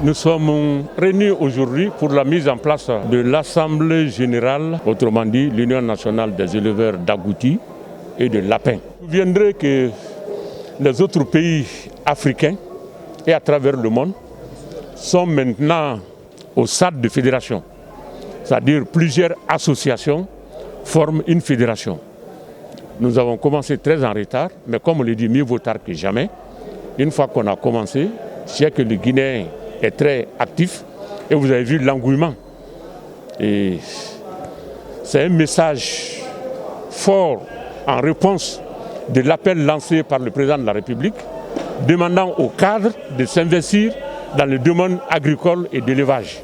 Nous sommes réunis aujourd'hui pour la mise en place de l'Assemblée générale, autrement dit l'Union nationale des éleveurs d'agoutis et de lapins. Vous viendrez que les autres pays africains et à travers le monde sont maintenant au stade de fédération. C'est-à-dire plusieurs associations forment une fédération. Nous avons commencé très en retard, mais comme on le dit, mieux vaut tard que jamais. Une fois qu'on a commencé, je sais que le Guinéen est très actif et vous avez vu l'engouement. Et c'est un message fort en réponse de l'appel lancé par le président de la République demandant aux cadres de s'investir dans le domaine agricole et d'élevage.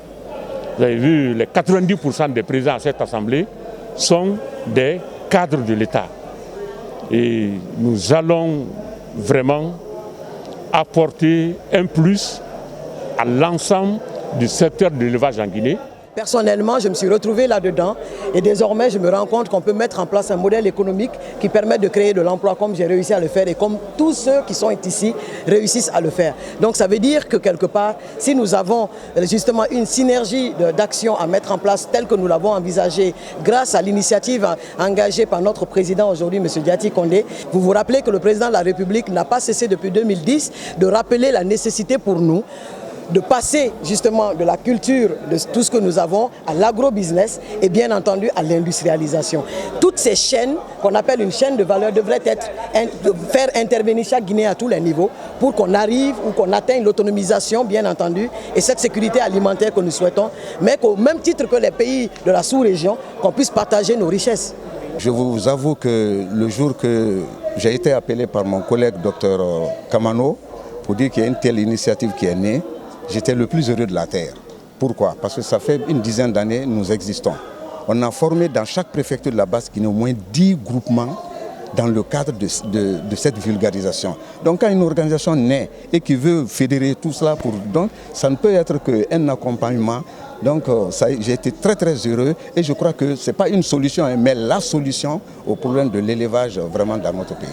Vous avez vu, les 90% des présidents à cette assemblée sont des cadres de l'État. Et nous allons vraiment apporter un plus à l'ensemble du secteur de l'élevage en Guinée. Personnellement, je me suis retrouvé là-dedans et désormais je me rends compte qu'on peut mettre en place un modèle économique qui permet de créer de l'emploi comme j'ai réussi à le faire et comme tous ceux qui sont ici réussissent à le faire. Donc ça veut dire que quelque part, si nous avons justement une synergie d'action à mettre en place telle que nous l'avons envisagée grâce à l'initiative engagée par notre président aujourd'hui, M. Diati Condé, vous vous rappelez que le président de la République n'a pas cessé depuis 2010 de rappeler la nécessité pour nous de passer justement de la culture de tout ce que nous avons à l'agro-business et bien entendu à l'industrialisation. Toutes ces chaînes qu'on appelle une chaîne de valeur devraient faire intervenir chaque Guinéen à tous les niveaux pour qu'on arrive ou qu'on atteigne l'autonomisation bien entendu et cette sécurité alimentaire que nous souhaitons, mais qu'au même titre que les pays de la sous-région, qu'on puisse partager nos richesses. Je vous avoue que le jour que j'ai été appelé par mon collègue Dr Kamano pour dire qu'il y a une telle initiative qui est née, j'étais le plus heureux de la terre. Pourquoi? Parce que ça fait une dizaine d'années nous existons. On a formé dans chaque préfecture de la Basse-Guinée au moins 10 groupements dans le cadre de cette vulgarisation. Donc quand une organisation naît et qui veut fédérer tout cela, donc ça ne peut être qu'un accompagnement. Donc j'ai été très très heureux et je crois que ce n'est pas une solution, mais la solution au problème de l'élevage vraiment dans notre pays.